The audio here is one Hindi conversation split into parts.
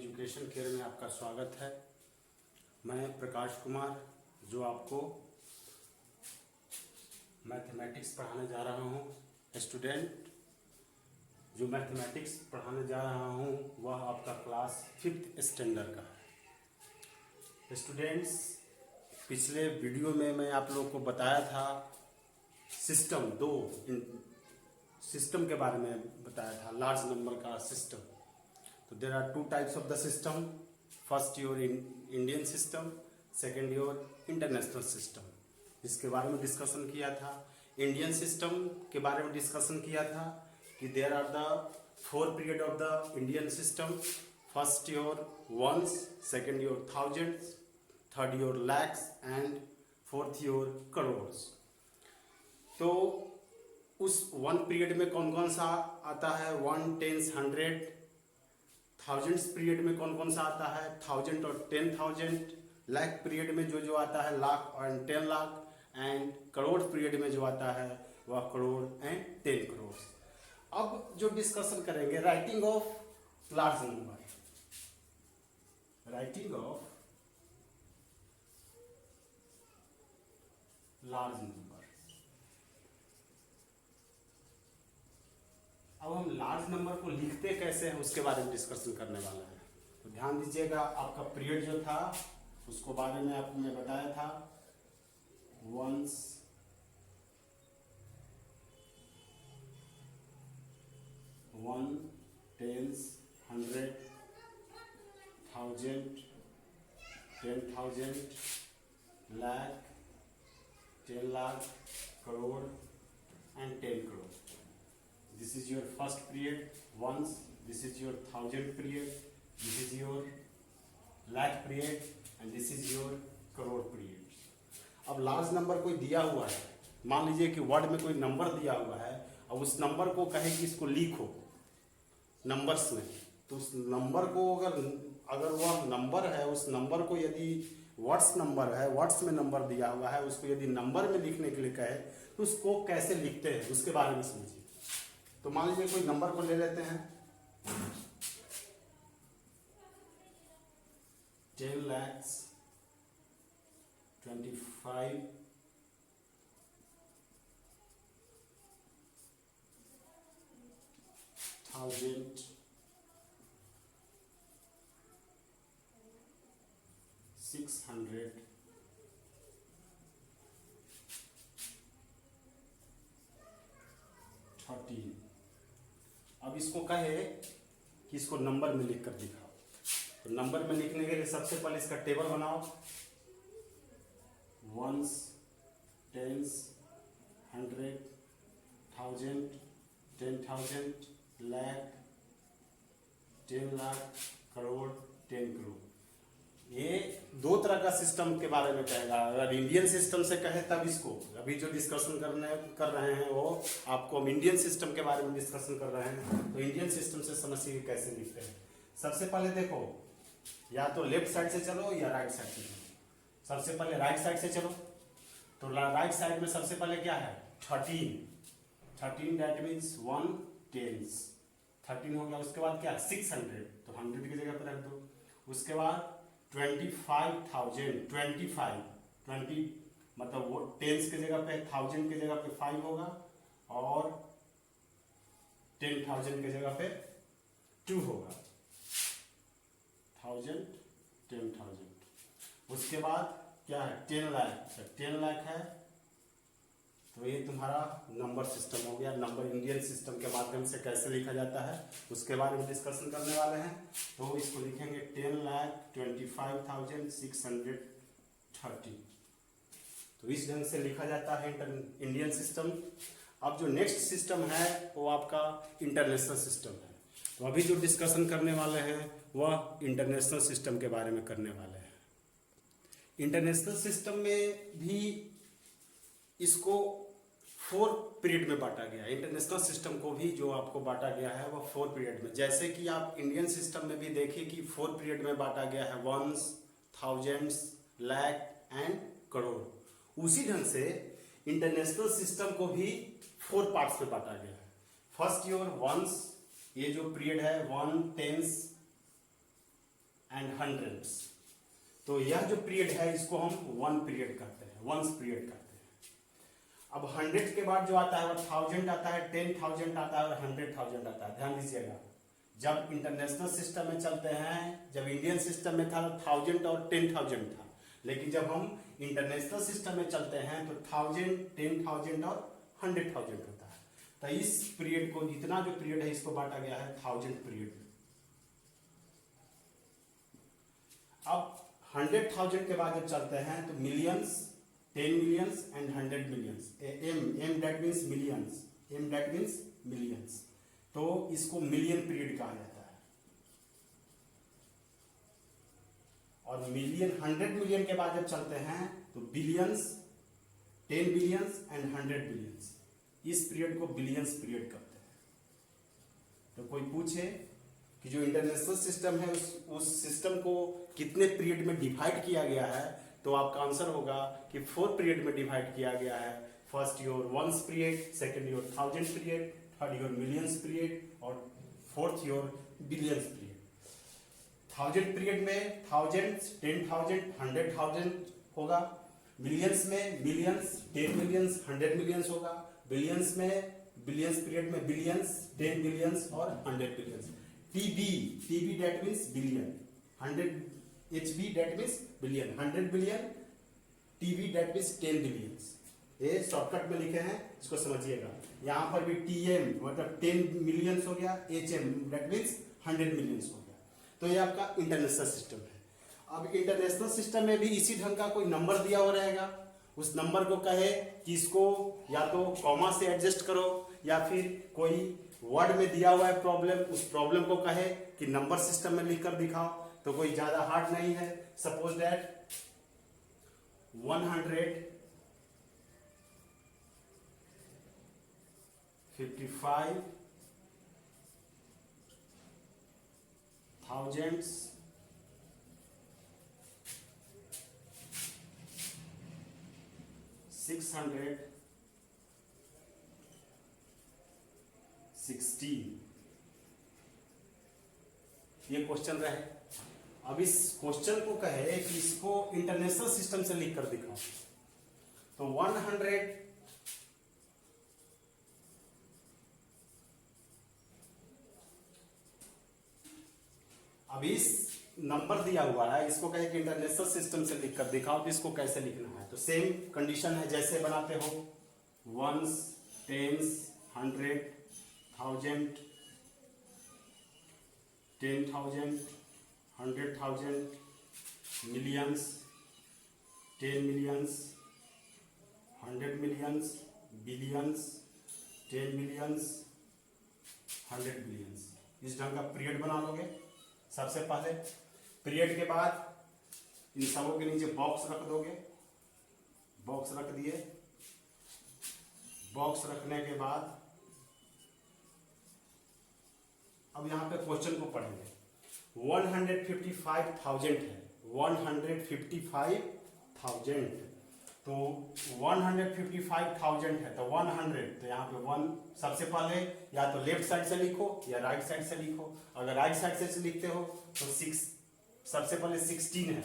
एजुकेशन केयर में आपका स्वागत है। मैं प्रकाश कुमार जो आपको मैथमेटिक्स पढ़ाने जा रहा हूँ। स्टूडेंट जो मैथमेटिक्स पढ़ाने जा रहा हूँ वह आपका क्लास 5th स्टैंडर्ड का है। स्टूडेंट्स, पिछले वीडियो में मैं आप लोग को बताया था सिस्टम के बारे में बताया था, लार्ज नंबर का सिस्टम। तो there are two types of the system. First your Indian system, second your international system, जिसके बारे में डिस्कशन किया था। इंडियन सिस्टम के बारे में डिस्कशन किया था कि there are the 4 period of the Indian system. First your ones, second your thousands, third your lakhs and fourth your crores. तो उस 1 पीरियड में कौन कौन सा आता है? 1, 10, 100। थाउजेंड्स पीरियड में कौन कौन सा आता है? 1000 और 10,000। लाख पीरियड में जो आता है लाख और 10 लाख। एंड करोड़ पीरियड में जो आता है वह करोड़ एंड 10 करोड़। अब जो डिस्कशन करेंगे writing of large number, writing of large number. अब हम लार्ज नंबर को लिखते कैसे हैं उसके बारे में डिस्कशन करने वाले हैं। तो ध्यान दीजिएगा, आपका पीरियड जो था उसको बारे में आपको मैं बताया था। Ones, one, tens, 100, 1000, 10,000, lakh, 10 lakh, crore and 10 crore. This is your first period, once. This is your 1000 period. This is your lakh period, and this is your crore period. अब लार्ज नंबर कोई दिया हुआ है, मान लीजिए कि वर्ड में कोई नंबर दिया हुआ है और उस नंबर को कहे कि इसको लिखो नंबर्स में, तो उस नंबर को अगर वह नंबर है, उस नंबर को यदि वर्ड्स नंबर है, वर्ड्स में नंबर दिया हुआ है, उसको यदि नंबर में लिखने के लिए कहे तो उसको कैसे लिखते हैं उसके बारे में समझिए। तो मान लीजिए कोई नंबर को ले लेते हैं 10 lakhs 25 thousand 600 13। अब इसको कहे कि इसको नंबर में लिख कर दिखाओ। तो नंबर में लिखने के लिए सबसे पहले इसका टेबल बनाओ। Ones, tens, 100, 1000, 10,000, lakh, 10 lakh, crore, 10 crore. ये दो तरह का सिस्टम के बारे में कहेगा। अगर इंडियन सिस्टम से कहे तब इसको, अभी जो डिस्कशन कर रहे हैं वो आपको हम इंडियन सिस्टम के बारे में डिस्कशन कर रहे हैं। तो इंडियन सिस्टम से समझिए कैसे लिखते हैं। सबसे पहले देखो, या तो लेफ्ट साइड से चलो या राइट साइड से चलो। सबसे पहले राइट साइड से चलो। तो राइट साइड में सबसे पहले क्या है? 13 दैट मीन्स 1 टेंस 13 हो गया। उसके बाद क्या? 600, तो 100 की जगह पर रख दो। उसके बाद 25,000, 20 मतलब वो टेंस की जगह पे 1000 की जगह पे 5 होगा और 10,000 की जगह पे 2 होगा। 1000, 10,000। उसके बाद क्या है? 10 लाख। 10 लाख है तो ये तुम्हारा नंबर सिस्टम हो गया। नंबर इंडियन सिस्टम के माध्यम से कैसे लिखा जाता है उसके बारे में डिस्कशन करने वाले हैं। तो इसको लिखेंगे 10,25,630। तो इस ढंग से लिखा जाता है इंडियन सिस्टम। अब जो नेक्स्ट सिस्टम है वो आपका इंटरनेशनल सिस्टम है। तो अभी जो डिस्कशन करने वाले हैं वह इंटरनेशनल सिस्टम के बारे में करने वाले हैं। इंटरनेशनल सिस्टम में भी इसको 4 पीरियड में बांटा गया है। इंटरनेशनल सिस्टम को भी जो आपको बांटा गया है वह 4 पीरियड में। जैसे कि आप इंडियन सिस्टम में भी देखिए कि 4 पीरियड में बांटा गया है, ones, thousands, lakh and crore. उसी ढंग से इंटरनेशनल सिस्टम को भी 4 पार्ट्स में बांटा गया है। फर्स्ट योर वंस, ये जो पीरियड है 1 टेंस एंड हंड्रेड्स। तो यह जो पीरियड है इसको हम वन पीरियड कहते हैं, वंस पीरियड कहते हैं। अब 100 के बाद जो आता है वो 1000 आता है, 10,000 आता है और 100,000 आता है। ध्यान दीजिएगा, जब इंटरनेशनल सिस्टम में चलते हैं, जब इंडियन सिस्टम में था तो 1000 और 10,000 था, लेकिन जब हम इंटरनेशनल सिस्टम में चलते हैं तो 1000, 10,000 और 100,000 होता है। तो इस पीरियड को, इतना जो पीरियड है इसको बांटा गया है 1000 पीरियड में। अब 100,000 के बाद जब चलते हैं तो millions, 10 millions and 100 millions. M that means millions, M that means millions. तो इसको मिलियन पीरियड कहा जाता है। और मिलियन, 100 मिलियन के बाद जब चलते हैं तो बिलियंस, 10 बिलियंस एंड 100 बिलियंस। इस पीरियड को बिलियंस पीरियड कहते हैं। तो कोई पूछे कि जो इंटरनेशनल सिस्टम है उस सिस्टम को कितने पीरियड में डिवाइड किया गया है, तो आपका आंसर होगा कि 4 पीरियड में डिवाइड किया गया है। First your ones period, second your 1000 period, third your millions period और fourth your billions period. 1000 period में 1000, 10,000, 100,000 होगा। मिलियंस में मिलियंस, 10 मिलियंस, 100 मिलियंस होगा। बिलियंस में, बिलियंस पीरियड में बिलियंस, 10 बिलियंस और 100 billions. TB that means billion, 100 HB that means billion, 100 billion, TB that means 10 billions. ये शॉर्टकट में लिखे हैं, इसको समझिएगा। यहाँ पर भी टीएम मतलब 10 मिलियंस हो गया, एचएम दैट मीन्स 100 मिलियंस हो गया। तो ये आपका इंटरनेशनल सिस्टम है। अब इंटरनेशनल सिस्टम में भी इसी ढंग का कोई नंबर दिया हुआ रहेगा, उस नंबर को कहे कि इसको या तो कॉमा से एडजस्ट करो या फिर कोई वर्ड में दिया हुआ है प्रॉब्लम, उस प्रॉब्लम को कहे कि नंबर सिस्टम में लिखकर दिखाओ। तो कोई ज्यादा हार्ड नहीं है। Suppose that 155 thousands 616। ये क्वेश्चन रहे। अब इस क्वेश्चन को कहे कि इसको इंटरनेशनल सिस्टम से लिखकर दिखाओ। तो 100 अब इस नंबर दिया हुआ है, इसको कहे कि इंटरनेशनल सिस्टम से लिखकर दिखाओ, तो इसको कैसे लिखना है। तो सेम कंडीशन है जैसे बनाते हो, ones, tens, 100, 1000, 10,000, 100,000, millions, 10 millions, 100 millions, billions, 10 millions, 100 billions. इस ढंग का पीरियड बना लोगे। सबसे पहले पीरियड के बाद इन सबों के नीचे बॉक्स रख दोगे। बॉक्स रख दिए। बॉक्स रखने के बाद अब यहां पे क्वेश्चन को पढ़ेंगे। 155,000 है, 155,000। तो 155,000 है तो 100, तो यहाँ पे 1 सबसे पहले या तो लेफ्ट साइड से लिखो या राइट साइड से लिखो। अगर राइट साइड से लिखते हो तो 6 सबसे पहले 16 है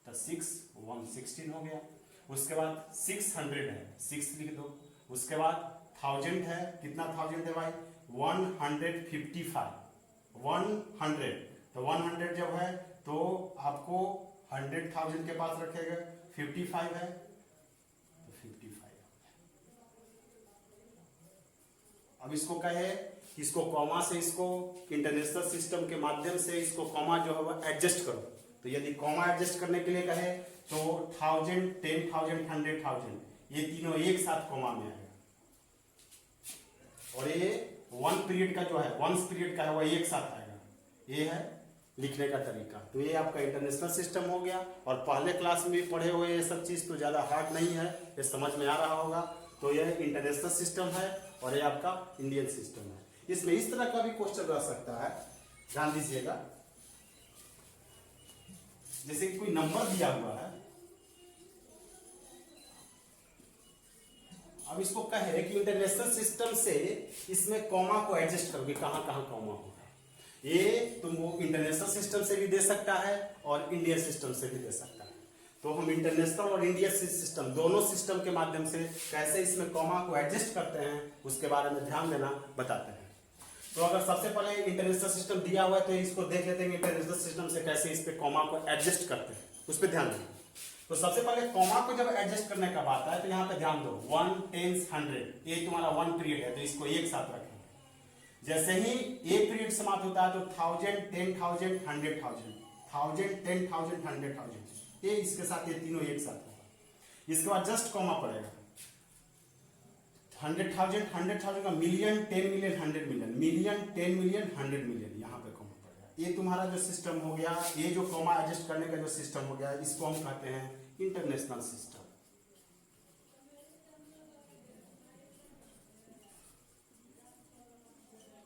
तो 6 1 16 हो गया। उसके बाद 600 है, 6 लिख दो। उसके बाद 1000 है, कितना 1000 है भाई, 155, 100। तो 100 जब है तो आपको 100,000 के पास रखेगा। 55 है तो 55। अब इसको कहे, इसको कॉमा से, इसको इंटरनेशनल सिस्टम के माध्यम से इसको कॉमा जो है वो एडजस्ट करो। तो यदि कॉमा एडजस्ट करने के लिए कहे तो 1000, 10,000, 100,000 ये तीनों एक साथ कॉमा में आएगा। और ये 1 पीरियड का जो है, वंस पीरियड का है, वो एक साथ आएगा। ये है लिखने का तरीका। तो ये आपका इंटरनेशनल सिस्टम हो गया। और पहले क्लास में भी पढ़े हुए ये सब चीज़ तो ज़्यादा हार्ड नहीं है, ये समझ में आ रहा होगा। तो ये इंटरनेशनल सिस्टम है और ये आपका इंडियन सिस्टम है। इसमें इस तरह का भी क्वेश्चन रह सकता है, ध्यान दीजिएगा। जैसे कि कोई नंबर दिया हुआ है, अब इसको कहे कि इंटरनेशनल सिस्टम से इसमें कॉमा को एडजस्ट करोगे, कहां कहां कॉमा होगा। ये तुमको इंटरनेशनल सिस्टम से भी दे सकता है और इंडियन सिस्टम से भी दे सकता है। तो हम इंटरनेशनल और इंडियन सिस्टम दोनों सिस्टम के माध्यम से कैसे इसमें कॉमा को एडजस्ट करते हैं उसके बारे में ध्यान देना बताते हैं। तो अगर सबसे पहले इंटरनेशनल सिस्टम दिया हुआ है तो इसको देख लेते हैं इंटरनेशनल सिस्टम से कैसे इस पे कॉमा को एडजस्ट करते हैं, उस पर ध्यान दें। तो सबसे पहले कॉमा को जब एडजस्ट करने का बात है तो यहाँ पे ध्यान दो 1, 10, 100 ये तुम्हारा 1 पीरियड है तो इसको एक साथ रखेंगे। जैसे ही एक पीरियड समाप्त होता है तो 1000, 10,000, 100,000, 1000, 10,000, 100,000 ये इसके साथ ये तीनों एक साथ होगा। इसके बाद जस्ट कॉमा पड़ेगा 100,000, 100,000 का million, 10 million, 100 million, million, 10 million, 100 million यहाँ पे कॉमा पड़ेगा। ये तुम्हारा जो सिस्टम हो गया, ये जो कॉमा एडजस्ट करने का जो सिस्टम हो गया इसको हम कहते हैं इंटरनेशनल सिस्टम।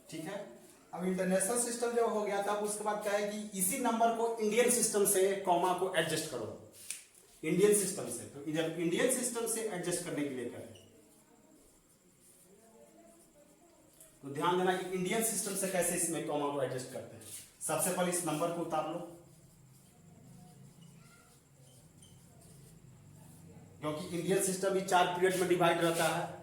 ठीक है। अब इंटरनेशनल सिस्टम जब हो गया तब उसके बाद क्या है कि इसी नंबर को इंडियन सिस्टम से कॉमा को एडजस्ट करो इंडियन सिस्टम से। तो जब इंडियन सिस्टम से एडजस्ट करने के लिए करें तो ध्यान देना कि इंडियन सिस्टम से कैसे इसमें कॉमा को एडजस्ट करते हैं। सबसे पहले इस नंबर को उतार लो, क्योंकि इंडियन सिस्टम भी 4 पीरियड में डिवाइड रहता है।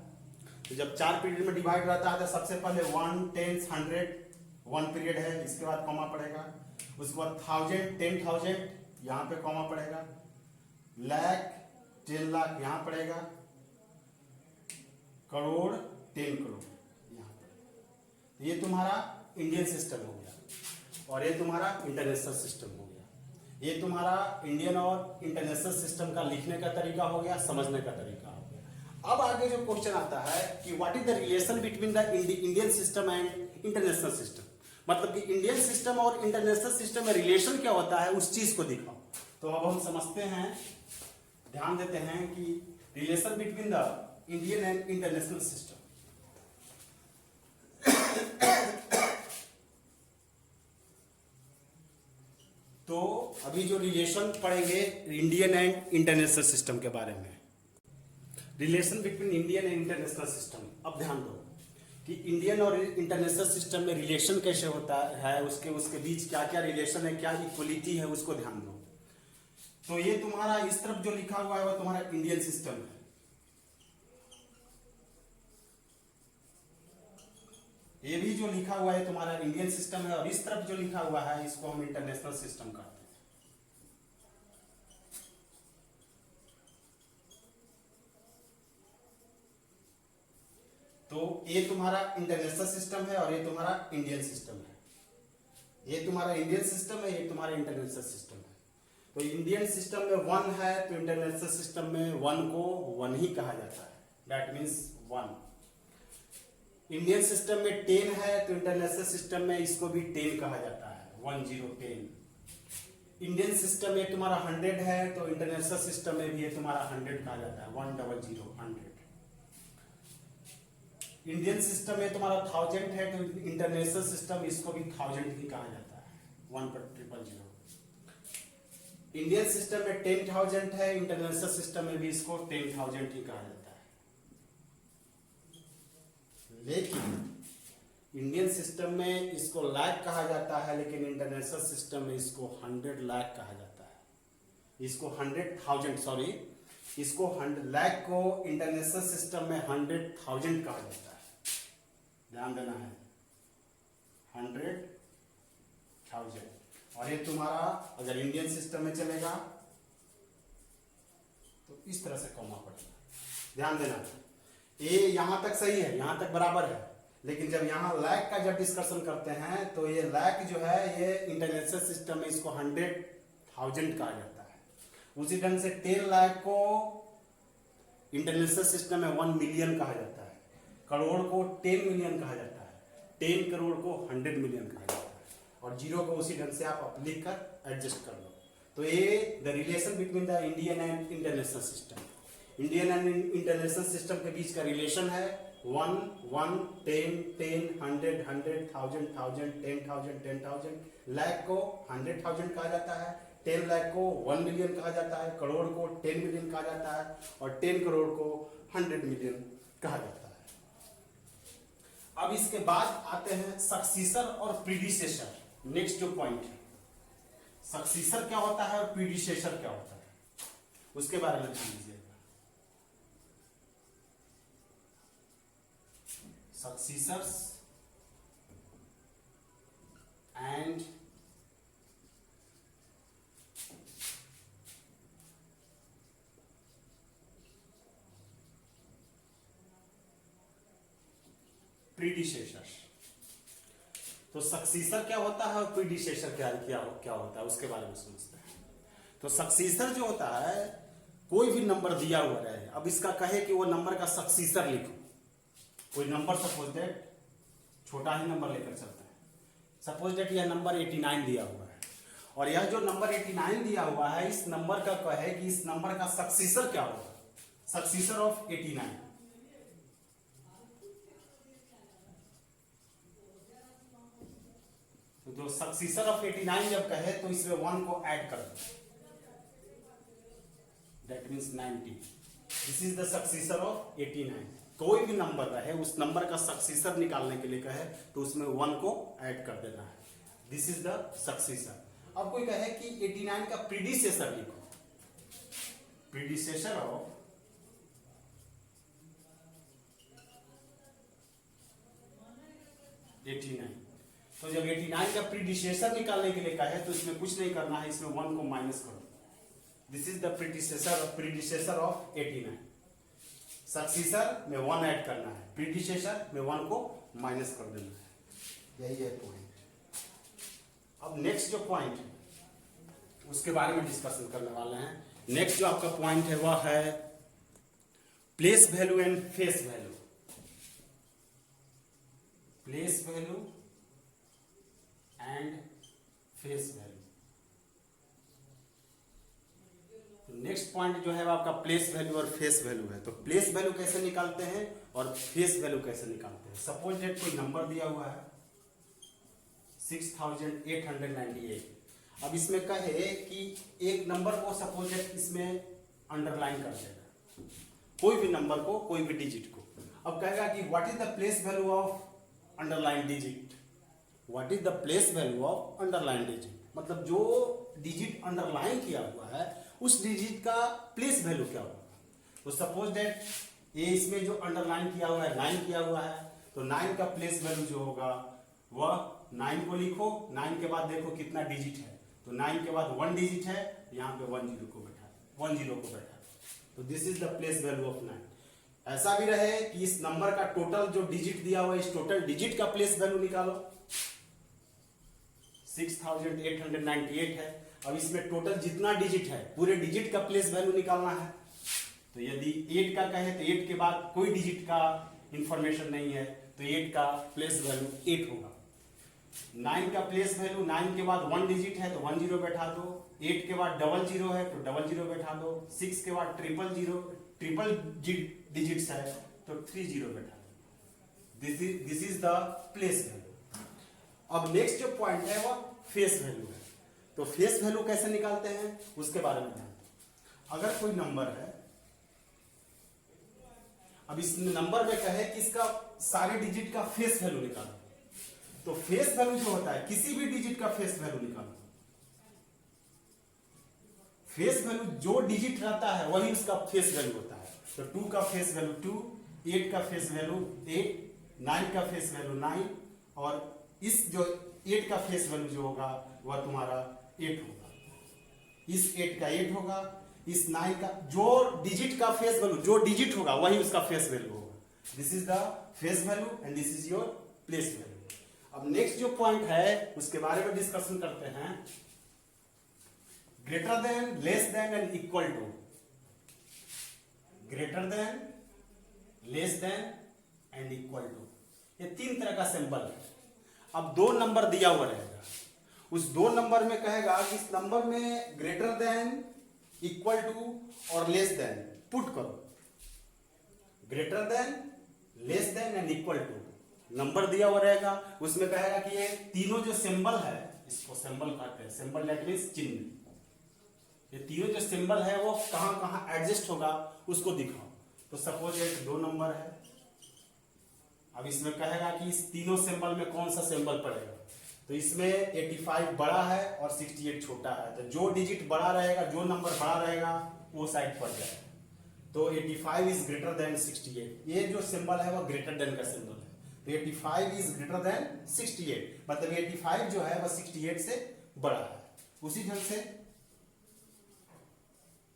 तो जब 4 पीरियड में डिवाइड रहता है तो सबसे पहले 1, 10, 100 1 पीरियड है, इसके बाद कॉमा पड़ेगा। उसके बाद 1000, 10,000 यहां पे कॉमा पड़ेगा, लाख, 10 लाख यहां पड़ेगा, करोड़, 10 करोड़ यहां पर। ये तुम्हारा इंडियन सिस्टम हो गया और ये तुम्हारा इंटरनेशनल सिस्टम हो गया। ये तुम्हारा इंडियन और इंटरनेशनल सिस्टम का लिखने का तरीका हो गया, समझने का तरीका हो गया। अब आगे जो क्वेश्चन आता है कि what is the relation between the Indian system and international system, मतलब कि इंडियन सिस्टम और इंटरनेशनल सिस्टम में रिलेशन क्या होता है उस चीज को दिखाओ। तो अब हम समझते हैं, ध्यान देते हैं कि relation between the Indian and international system. तो अभी जो रिलेशन पढ़ेंगे इंडियन एंड इंटरनेशनल सिस्टम के बारे में, relation between Indian and international system. अब ध्यान दो कि इंडियन और इंटरनेशनल सिस्टम में रिलेशन कैसे होता है, उसके बीच क्या क्या रिलेशन है, क्या इक्वलिटी है, उसको ध्यान दो। तो ये तुम्हारा इस तरफ जो लिखा हुआ है वो तुम्हारा इंडियन सिस्टम है, ये भी जो लिखा हुआ है तुम्हारा इंडियन सिस्टम है, और इस तरफ जो लिखा हुआ है इसको हम इंटरनेशनल सिस्टम कहते हैं। तो ये तुम्हारा इंटरनेशनल सिस्टम है और ये तुम्हारा इंडियन सिस्टम है। ये तुम्हारा इंडियन सिस्टम है, ये तुम्हारा इंटरनेशनल सिस्टम है। तो इंडियन सिस्टम में 1 है तो इंटरनेशनल सिस्टम में 1 को 1 ही कहा जाता है, दैट मीन्स 1। इंडियन सिस्टम में 10 है तो इंटरनेशनल सिस्टम में इसको भी 10 कहा जाता है, 1010। इंडियन सिस्टम में तुम्हारा 100 है तो इंटरनेशनल सिस्टम में भी ये तुम्हारा 100 कहा जाता है, 100 100। इंडियन सिस्टम में तुम्हारा 1000 है तो इंटरनेशनल सिस्टम इसको भी 1000 ही कहा जाता है, 100 इंडियन सिस्टम में 10,000 है, इंटरनेशनल सिस्टम में भी इसको 10,000 ही कहा जाता है। लेकिन इंडियन सिस्टम में इसको लाख कहा जाता है, लेकिन इंटरनेशनल सिस्टम में इसको 100 लाख कहा जाता है, इसको 100,000 सॉरी, इसको 100 लाख को इंटरनेशनल सिस्टम में 100,000 कहा जाता है। ध्यान देना है 100,000। और ये तुम्हारा अगर इंडियन सिस्टम में चलेगा तो इस तरह से कॉमा पड़ेगा। ध्यान देना ये यहां तक सही है, यहां तक बराबर है, लेकिन जब यहां लाख का जब डिस्कशन करते हैं तो ये लाख जो है ये इंटरनेशनल सिस्टम में इसको 100,000 कहा जाता है। उसी ढंग से 10 लाख को इंटरनेशनल सिस्टम में 1 मिलियन कहा जाता है, करोड़ को 10 मिलियन कहा जाता है, 10 करोड़ को 100 मिलियन कहा जाता है, और जीरो को उसी ढंग से आप लिख कर एडजस्ट कर लो। तो ये the relation between the Indian and international system, Indian and international system के बीच का रिलेशन है 1 1 10 10 100 100 1000 1000 10,000 10,000। लाख को 100,000 कहा जाता है, 10 लाख को 1 मिलियन कहा जाता है, करोड़ को 10 मिलियन कहा जाता है, और 10 करोड़ को 100 मिलियन कहा जाता है। अब इसके बाद आते हैं सक्सीसर और प्रीडिसेसर। नेक्स्ट जो पॉइंट है, सक्सीसर क्या होता है और प्रीडिसेसर क्या होता है, उसके बारे में जान लीजिएगा। सक्सीसर्स एंड प्रीडिसेसर। तो सक्सीसर क्या होता है और प्रीडिसेसर क्या होता है उसके बारे में समझते हैं। तो सक्सीसर जो होता है, कोई भी नंबर दिया हुआ रहे, अब इसका कहे कि वो नंबर का सक्सीसर लिखो, कोई नंबर सपोज दैट, छोटा ही नंबर लेकर चलते हैं, सपोज दैट यह नंबर 89 दिया हुआ है, और यह जो नंबर 89 दिया हुआ है, इस नंबर का कहे कि इस नंबर का सक्सीसर क्या होगा, सक्सीसर ऑफ 89। तो जो सक्सीसर ऑफ 89 जब कहे तो इसमें 1 को ऐड कर दो, that means 90। This is the successor of 89। कोई भी नंबर रहे, उस नंबर का सक्सीसर निकालने के लिए कहे तो उसमें 1 को ऐड कर देना है, दिस इज द सक्सीसर। अब कोई कहे कि 89 का प्रीडिसेसर लिखो, प्रीडिसेसर ऑफ 89। तो जब 89 का प्रीडिसेसर निकालने के लिए कहे तो इसमें कुछ नहीं करना है, इसमें 1 को माइनस करो, this is the predecessor of 89। सक्सीसर में 1 ऐड करना है, प्रीडिसेसर में 1 को माइनस कर देना है, यही है पॉइंट। अब नेक्स्ट जो पॉइंट है उसके बारे में डिस्कशन करने वाले हैं। नेक्स्ट जो आपका पॉइंट है वह है place value and face value. Place value and face value. Next point जो है वो आपका प्लेस वैल्यू और फेस वैल्यू है। तो प्लेस वैल्यू कैसे निकालते हैं और फेस वैल्यू कैसे निकालते हैं। सपोज दैट कोई नंबर दिया हुआ है 6898। अब इसमें कहे कि एक नंबर को सपोज दैट इसमें अंडरलाइन कर देगा, कोई भी नंबर को, कोई भी डिजिट को। अब कहेगा कि what is the place value of underline digit, what is the place value of underline digit, मतलब जो डिजिट अंडरलाइन किया हुआ है उस डिजिट का प्लेस वैल्यू क्या होगा। तो सपोज दैट ये इसमें जो अंडरलाइन किया हुआ है 9 किया हुआ है, तो 9 का प्लेस वैल्यू जो होगा वह 9 को लिखो, 9 के बाद देखो कितना डिजिट है, तो 9 के बाद 1 डिजिट है, यहाँ पे 1 0 को बैठा, तो this is the place value of 9। ऐसा भी रहे कि इस नंबर का टोटल जो डिजिट दिया हुआ है, इस टोटल डिजिट का प्लेस वैल्यू निकालो, 6898 है। अब इसमें टोटल जितना डिजिट है पूरे डिजिट का प्लेस वैल्यू निकालना है। तो यदि 8 का कहे तो 8 के बाद कोई डिजिट का इंफॉर्मेशन नहीं है, तो 8 का प्लेस वैल्यू 8 होगा। 9 का प्लेस वैल्यू, 9 के बाद 1 डिजिट है तो 1 0 बैठा दो, 8 के बाद 00 है तो 00 बैठा दो, 6 के बाद 000 डिजिट्स है तो 30 बैठा दो। This is the place value. अब नेक्स्ट जो पॉइंट है वह फेस वैल्यू है। तो फेस वैल्यू कैसे निकालते हैं उसके बारे में जानते हैं। अगर कोई नंबर है, अब इस नंबर में कहे कि इसका सारे डिजिट का फेस वैल्यू निकालो, तो फेस वैल्यू जो होता है किसी भी डिजिट का फेस वैल्यू निकालो, फेस वैल्यू जो डिजिट रहता है वही उसका फेस वैल्यू होता है। तो 2 का फेस वैल्यू 2, 8 का फेस वैल्यू 8, 9 का फेस वैल्यू 9, और इस जो 8 का फेस वैल्यू जो होगा वह तुम्हारा 8 होगा, इस 8 का 8 होगा, इस 9 का जो डिजिट का फेस वैल्यू, जो डिजिट होगा वही उसका फेस वैल्यू होगा। This is the face value and this is your place value. अब नेक्स्ट जो पॉइंट है उसके बारे में डिस्कशन करते हैं। Greater than, less than and equal to. Greater than, less than and equal to, ये 3 तरह का सिंबल है। अब 2 नंबर दिया हुआ रहेगा, उस 2 नंबर में कहेगा कि इस नंबर में ग्रेटर देन, इक्वल टू और लेस देन पुट करो। Greater than, less than and equal to number दिया हुआ रहेगा, उसमें कहेगा कि ये तीनों जो सिंबल है, इसको सिंबल कहते हैं, सिंबल दैट मींस चिन्ह। ये तीनों जो सिंबल है वो कहां कहां एडजस्ट होगा उसको दिखाओ। तो सपोज एक 2 नंबर है, अब इसमें कहेगा कि इस तीनों सिंबल में कौन सा सिंबल पड़ेगा, तो इसमें 85 बड़ा है और 68 छोटा है, तो जो डिजिट बड़ा रहेगा, जो नंबर बड़ा रहेगा वो साइड पड़ जाएगा। तो 85 इज ग्रेटर देन 68, ये जो सिंबल है वो ग्रेटर देन का सिंबल है, तो 85 इज ग्रेटर देन 68, मतलब 85 जो है वह 68 से बड़ा है। उसी ढंग से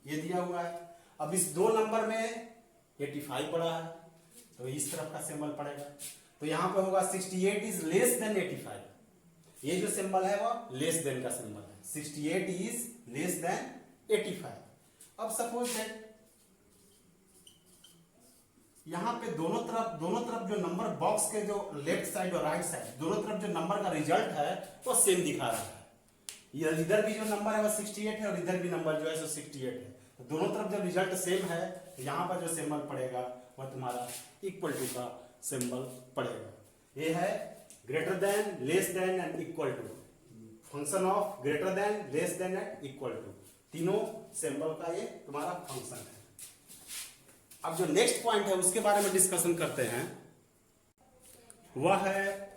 ये दिया हुआ है। अब इस दो नंबर में 85 बड़ा है, तो इस तरफ का सिंबल पड़ेगा, तो यहां पे होगा 68 इज लेस देन 85, ये जो सिंबल है वो लेस देन का सिंबल है, 68 इज लेस देन 85। अब सपोज दैट यहां पे दोनों तरफ जो नंबर बॉक्स के जो लेफ्ट साइड और राइट साइड दोनों तरफ जो नंबर का रिजल्ट है वो सेम दिखा रहा है। इधर भी जो नंबर है वो 68 है और इधर भी नंबर जो है सो 68 है, तो दोनों तरफ जब रिजल्ट सेम है तो यहाँ पर जो सिंबल पड़ेगा वह तुम्हारा इक्वल टू का सिंबल पड़ेगा। ये है greater than, less than and equal to, function of greater than, less than and equal to, तीनों सिंबल का ये तुम्हारा फंक्शन है। अब जो नेक्स्ट पॉइंट है उसके बारे में डिस्कशन करते हैं, वह है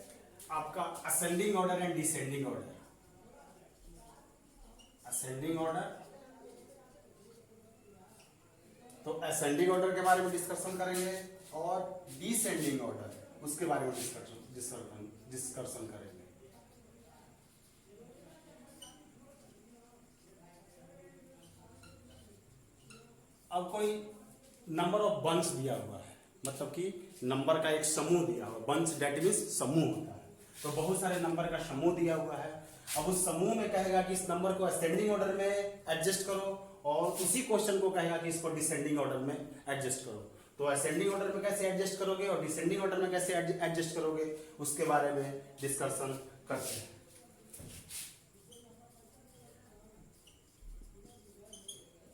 आपका ascending order and descending order. Ascending order, तो असेंडिंग ऑर्डर के बारे में डिस्कशन करेंगे और डिसेंडिंग ऑर्डर उसके बारे में डिस्कशन करेंगे। अब कोई नंबर ऑफ बंच दिया हुआ है, मतलब कि नंबर का एक समूह दिया हुआ, बंच डेट मींस समूह होता है, तो बहुत सारे नंबर का समूह दिया हुआ है। अब उस समूह में कहेगा कि इस नंबर को असेंडिंग ऑर्डर में एडजस्ट करो और उसी क्वेश्चन को कहेगा कि इसको डिसेंडिंग ऑर्डर में एडजस्ट करो। तो असेंडिंग ऑर्डर में कैसे एडजस्ट करोगे और डिसेंडिंग ऑर्डर में कैसे एडजस्ट करोगे उसके बारे में डिस्कशन करते हैं।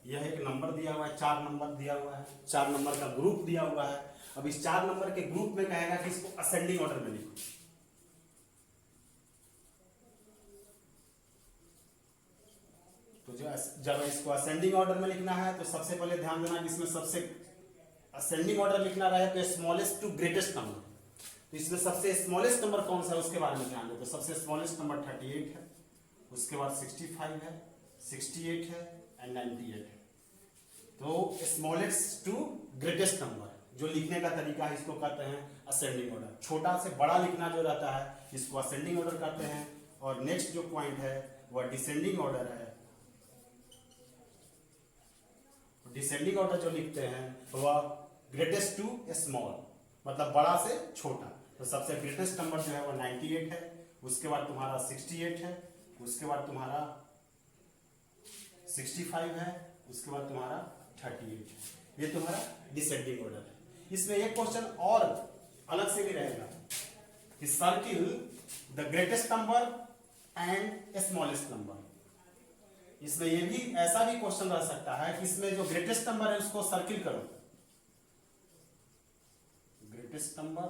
यह एक नंबर दिया हुआ है, 4 नंबर दिया हुआ है, 4 नंबर का ग्रुप दिया हुआ है। अब इस 4 नंबर के ग्रुप में कहेगा कि इसको असेंडिंग ऑर्डर में लिखो। तो जब इसको असेंडिंग ऑर्डर में लिखना है तो सबसे पहले ध्यान देना कि इसमें सबसे असेंडिंग ऑर्डर लिखना रहे तो स्मॉलेस्ट टू ग्रेटेस्ट नंबर, तो इसमें सबसे स्मॉलेस्ट नंबर कौन सा है उसके बारे में ध्यान दो। तो सबसे स्मॉलेस्ट नंबर 38 है, उसके बाद 65 है, 68 है एंड 98 है। तो स्मॉलेस्ट टू ग्रेटेस्ट नंबर जो लिखने का तरीका है इसको कहते हैं असेंडिंग ऑर्डर। छोटा से बड़ा लिखना जो रहता है इसको असेंडिंग ऑर्डर कहते हैं। और नेक्स्ट जो पॉइंट है वह डिसेंडिंग ऑर्डर है। डिसेंडिंग ऑर्डर जो लिखते हैं वह ग्रेटेस्ट टू स्मॉल, मतलब बड़ा से छोटा। तो सबसे ग्रेटेस्ट नंबर जो है वह 98 है, उसके बाद तुम्हारा 68 है, उसके बाद तुम्हारा 65 है, उसके बाद तुम्हारा 38 है। ये तुम्हारा डिसेंडिंग ऑर्डर है। इसमें एक क्वेश्चन और अलग से भी रहेगा कि circle the greatest number and smallest number. इसमें ये भी ऐसा भी क्वेश्चन रह सकता है कि इसमें जो ग्रेटेस्ट नंबर है उसको सर्किल करो, greatest number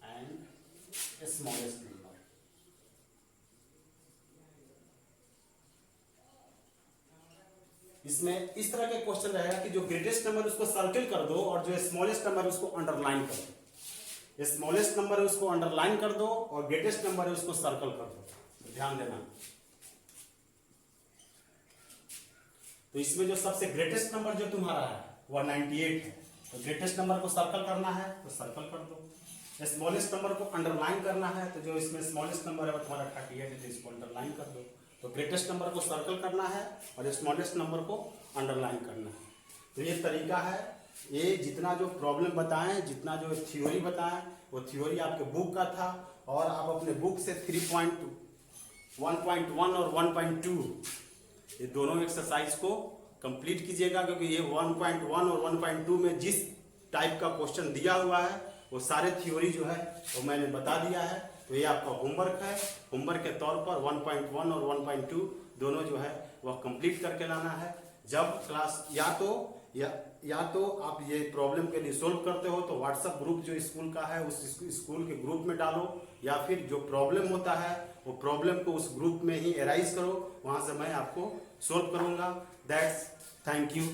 and smallest number. इसमें इस तरह के क्वेश्चन रहेगा कि जो ग्रेटेस्ट नंबर उसको सर्किल कर दो और जो स्मॉलेस्ट नंबर उसको अंडरलाइन कर दो। स्मॉलेस्ट नंबर है उसको अंडरलाइन कर दो और ग्रेटेस्ट नंबर है उसको सर्कल कर दो। तो ध्यान देना। तो इसमें जो सबसे ग्रेटेस्ट नंबर जो तुम्हारा है वह 98 है, तो ग्रेटेस्ट नंबर को सर्कल करना है तो सर्कल कर दो। स्मॉलेस्ट नंबर को अंडरलाइन करना है तो जो इसमें स्मॉलेस्ट नंबर है वो तुम्हारा 38 है, तो इसको अंडरलाइन कर दो। तो ग्रेटेस्ट नंबर को सर्कल करना है और स्मॉलेस्ट नंबर को अंडरलाइन करना है। तो ये तरीका है। ये जितना जो प्रॉब्लम बताएं, जितना जो थ्योरी बताएं, वो थ्योरी आपके बुक का था और आप अपने बुक से 3.1.1 और 1.2 ये दोनों एक्सरसाइज को कंप्लीट कीजिएगा, क्योंकि ये 1.1 और 1.2 में जिस टाइप का क्वेश्चन दिया हुआ है वो सारे थ्योरी जो है वो मैंने बता दिया है। तो ये आपका होमवर्क है। होमवर्क के तौर पर 1.1 और 1.2 दोनों जो है वह कंप्लीट करके लाना है। जब क्लास या तो आप ये प्रॉब्लम के लिए सोल्व करते हो तो व्हाट्सएप ग्रुप जो स्कूल का है उस स्कूल के ग्रुप में डालो, या फिर जो प्रॉब्लम होता है वो प्रॉब्लम को उस ग्रुप में ही एराइज करो, वहां से मैं आपको सोल्व करूंगा। That's thank you.